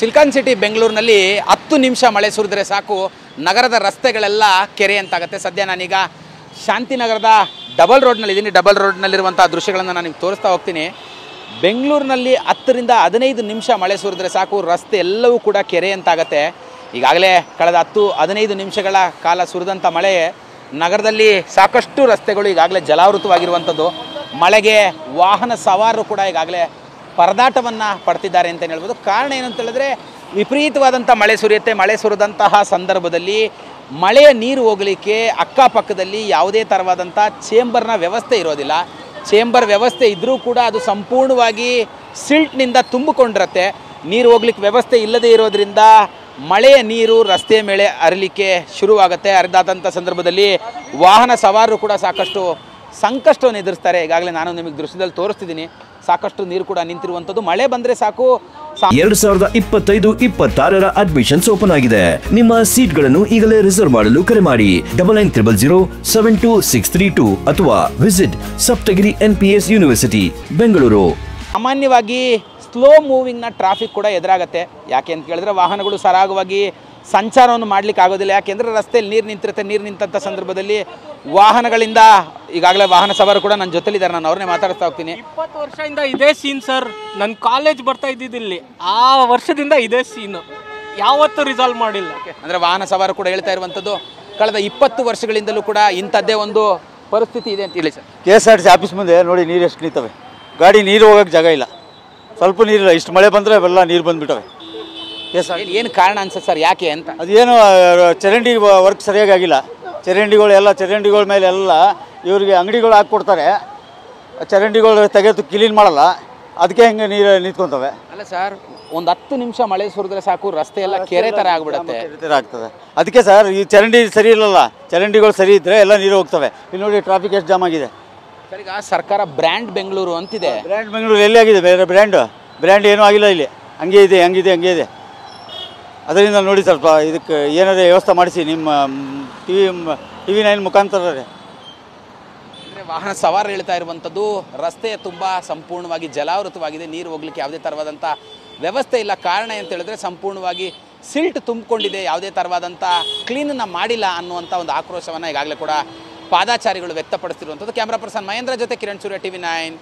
Silicon city ಬೆಂಗಳೂರಿನಲ್ಲಿ 10 ನಿಮಿಷ ಮಳೆ ಸುರಿದ್ರೆ ಸಾಕು ನಗರದ ರಸ್ತೆಗಳೆಲ್ಲ ಕೆರೆ ಅಂತಾಗುತ್ತೆ. ಸದ್ಯ ನಾನೀಗ ಶಾಂತಿನಗರದ ಡಬಲ್ ರೋಡ್ನಲ್ಲಿದ್ದೀನಿ. ಡಬಲ್ ರೋಡ್ನಲ್ಲಿರುವಂಥ ದೃಶ್ಯಗಳನ್ನು ನಾನು ನಿಮಗೆ ತೋರಿಸ್ತಾ ಹೋಗ್ತೀನಿ. ಬೆಂಗಳೂರಿನಲ್ಲಿ 10 ರಿಂದ 15 ನಿಮಿಷ ಮಳೆ ಸುರಿದ್ರೆ ಸಾಕು ರಸ್ತೆ ಎಲ್ಲವೂ ಕೂಡ ಕೆರೆ ಅಂತಾಗುತ್ತೆ. ಈಗಾಗಲೇ ಕಳೆದ 10-15 ನಿಮಿಷಗಳ ಕಾಲ ಸುರಿದಂಥ ಮಳೆ ನಗರದಲ್ಲಿ ಸಾಕಷ್ಟು ರಸ್ತೆಗಳು ಈಗಾಗಲೇ ಜಲಾವೃತವಾಗಿರುವಂಥದ್ದು. ಮಳೆಗೆ ವಾಹನ ಸವಾರರು ಕೂಡ ಈಗಾಗಲೇ ಪರದಾಟವನ್ನು ಪಡ್ತಿದ್ದಾರೆ ಅಂತಲೇ ಹೇಳ್ಬೋದು. ಕಾರಣ ಏನಂತ ಹೇಳಿದ್ರೆ ವಿಪರೀತವಾದಂಥ ಮಳೆ ಸುರಿಯುತ್ತೆ. ಮಳೆ ಸುರಿದಂತಹ ಸಂದರ್ಭದಲ್ಲಿ ಮಳೆಯ ನೀರು ಹೋಗಲಿಕ್ಕೆ ಅಕ್ಕಪಕ್ಕದಲ್ಲಿ ಯಾವುದೇ ಥರವಾದಂಥ ಚೇಂಬರ್ನ ವ್ಯವಸ್ಥೆ ಇರೋದಿಲ್ಲ. ಚೇಂಬರ್ ವ್ಯವಸ್ಥೆ ಇದ್ದರೂ ಕೂಡ ಅದು ಸಂಪೂರ್ಣವಾಗಿ ಸಿಲ್ಟ್ನಿಂದ ತುಂಬಿಕೊಂಡಿರುತ್ತೆ. ನೀರು ಹೋಗ್ಲಿಕ್ಕೆ ವ್ಯವಸ್ಥೆ ಇಲ್ಲದೇ ಇರೋದ್ರಿಂದ ಮಳೆಯ ನೀರು ರಸ್ತೆ ಮೇಲೆ ಹರಿಲಿಕ್ಕೆ ಶುರುವಾಗುತ್ತೆ. ಹರಿದಾದಂಥ ಸಂದರ್ಭದಲ್ಲಿ ವಾಹನ ಸವಾರರು ಕೂಡ ಸಾಕಷ್ಟು ಸಂಕಷ್ಟವನ್ನು ಎದುರಿಸ್ತಾರೆ. ಈಗಾಗಲೇ ನಾನು ನಿಮಗೆ ದೃಶ್ಯದಲ್ಲಿ ತೋರಿಸ್ತಿದ್ದೀನಿ. ಸಾಕಷ್ಟು ನೀರು ಕೂಡ ನಿಂತಿರುವಂಥದ್ದು. ಮಳೆ ಬಂದರೆ ಸಾಕು. 2025-26 ಅಡ್ಮಿಷನ್ಸ್ ಓಪನ್ ಆಗಿದೆ. ನಿಮ್ಮ ಸೀಟ್ಗಳನ್ನು ಈಗಲೇ ರಿಸರ್ವ್ ಮಾಡಲು ಕರೆ ಮಾಡಿ 9900072632 ಅಥವಾ visit Saptagiri NPS university Bengaluru. ಸಾಮಾನ್ಯವಾಗಿ ಸ್ಲೋ ಮೂವಿಂಗ್ನ ಟ್ರಾಫಿಕ್ ಕೂಡ ಎದುರಾಗುತ್ತೆ. ಯಾಕೆ ಅಂತ ಕೇಳಿದ್ರೆ ವಾಹನಗಳು ಸರಾಗವಾಗಿ ಸಂಚಾರವನ್ನು ಮಾಡಲಿಕ್ಕೆ ಆಗೋದಿಲ್ಲ. ಯಾಕೆಂದರೆ ರಸ್ತೆಯಲ್ಲಿ ನೀರು ನಿಂತಿರುತ್ತೆ. ನೀರು ನಿಂತಹ ಸಂದರ್ಭದಲ್ಲಿ ವಾಹನಗಳಿಂದ ಈಗಾಗಲೇ ವಾಹನ ಸವಾರರು ಕೂಡ ನನ್ನ ಜೊತೆಲಿದ್ದಾರೆ. ನಾನು ಅವ್ರನ್ನೇ ಮಾತಾಡ್ತಾ ಹೋಗ್ತೀನಿ. 20 ವರ್ಷದಿಂದ ಇದೇ ಸೀನ್ ಸರ್. ನನ್ನ ಕಾಲೇಜ್ ಬರ್ತಾ ಇದ್ದಿದ್ದಿಲ್ಲಿ. ಆ ವರ್ಷದಿಂದ ಇದೇ ಸೀನು ಯಾವತ್ತೂ ರಿಸಾಲ್ವ್ ಮಾಡಿಲ್ಲ. ಅಂದರೆ ವಾಹನ ಸವಾರರು ಕೂಡ ಹೇಳ್ತಾ ಇರುವಂಥದ್ದು ಕಳೆದ 20 ವರ್ಷಗಳಿಂದಲೂ ಕೂಡ ಇಂಥದ್ದೇ ಒಂದು ಪರಿಸ್ಥಿತಿ ಇದೆ ಅಂತ ಹೇಳಿ ಸರ್. KSRTC ಆಫೀಸ್ ಮುಂದೆ ನೋಡಿ ನೀರು ಎಷ್ಟು ನಿಂತವೆ. ಗಾಡಿ ನೀರು ಹೋಗೋಕ್ಕೆ ಜಾಗ ಇಲ್ಲ. ಸ್ವಲ್ಪ ನೀರಿಲ್ಲ. ಇಷ್ಟು ಮಳೆ ಬಂದರೆ ಅವೆಲ್ಲ ನೀರು ಬಂದುಬಿಟ್ಟವೆ. ಏನು ಕಾರಣ ಅನ್ಸುತ್ತೆ ಸರ್, ಯಾಕೆ ಅಂತ? ಅದೇನು ಚರಂಡಿ ವರ್ಕ್ ಸರಿಯಾಗಿ ಆಗಿಲ್ಲ. ಚರಂಡಿಗಳ ಮೇಲೆ ಎಲ್ಲ ಇವರಿಗೆ ಅಂಗಡಿಗಳು ಹಾಕ್ಕೊಡ್ತಾರೆ. ಚರಂಡಿಗಳು ತೆಗೆದು ಕ್ಲೀನ್ ಮಾಡಲ್ಲ. ಅದಕ್ಕೆ ಹೆಂಗೆ ನೀರು ನಿಂತ್ಕೊತವೆ. ಅಲ್ಲ ಸರ್, ಒಂದು 10 ನಿಮಿಷ ಮಳೆ ಸುರಿದ್ರೆ ಸಾಕು ರಸ್ತೆ ಎಲ್ಲ ಕೆರೆ ಥರ ಆಗ್ಬಿಡುತ್ತೆ. ಕೆರೆ ಥರ ಆಗ್ತದೆ. ಅದಕ್ಕೆ ಸರ್ ಈ ಚರಂಡಿ ಸರಿ ಇಲ್ಲಲ್ಲ. ಚರಂಡಿಗಳು ಸರಿ ಇದ್ದರೆ ಎಲ್ಲ ನೀರು ಹೋಗ್ತವೆ. ಇಲ್ಲಿ ನೋಡಿ ಟ್ರಾಫಿಕ್ ಎಷ್ಟು ಜಾಮ್ ಆಗಿದೆ. ಸರ್, ಈಗ ಸರ್ಕಾರ ಬ್ರ್ಯಾಂಡ್ ಬೆಂಗಳೂರು ಅಂತಿದೆ. ಬ್ರ್ಯಾಂಡ್ ಬೆಂಗಳೂರು ಎಲ್ಲಿ ಆಗಿದೆ? ಬೇರೆ ಬ್ರ್ಯಾಂಡ್ ಏನೂ ಆಗಿಲ್ಲ ಇಲ್ಲಿ. ಹಂಗೆ ಇದೆ. ಅದರಿಂದ ನೋಡಿ ಸ್ವಲ್ಪ ಇದಕ್ಕೆ ಏನಾದರೂ ವ್ಯವಸ್ಥೆ ಮಾಡಿಸಿ ನಿಮ್ಮ TV 9 ಮುಖಾಂತರ. ಅಂದರೆ ವಾಹನ ಸವಾರರು ಹೇಳ್ತಾ ಇರುವಂಥದ್ದು ರಸ್ತೆಯ ತುಂಬ ಸಂಪೂರ್ಣವಾಗಿ ಜಲಾವೃತವಾಗಿದೆ. ನೀರು ಹೋಗ್ಲಿಕ್ಕೆ ಯಾವುದೇ ಥರವಾದಂಥ ವ್ಯವಸ್ಥೆ ಇಲ್ಲ. ಕಾರಣ ಅಂತ ಹೇಳಿದ್ರೆ ಸಂಪೂರ್ಣವಾಗಿ ಸಿಲ್ಟ್ ತುಂಬಿಕೊಂಡಿದೆ. ಯಾವುದೇ ಥರವಾದಂಥ ಕ್ಲೀನನ್ನು ಮಾಡಿಲ್ಲ ಅನ್ನುವಂಥ ಒಂದು ಆಕ್ರೋಶವನ್ನು ಈಗಾಗಲೇ ಕೂಡ ಪಾದಾಚಾರಿಗಳು ವ್ಯಕ್ತಪಡಿಸ್ತಿರುವಂಥದ್ದು. ಕ್ಯಾಮ್ರಾ ಪರ್ಸನ್ ಮಹೇಂದ್ರ ಜೊತೆ ಕಿರಣ್ ಸೂರ್ಯ, TV 9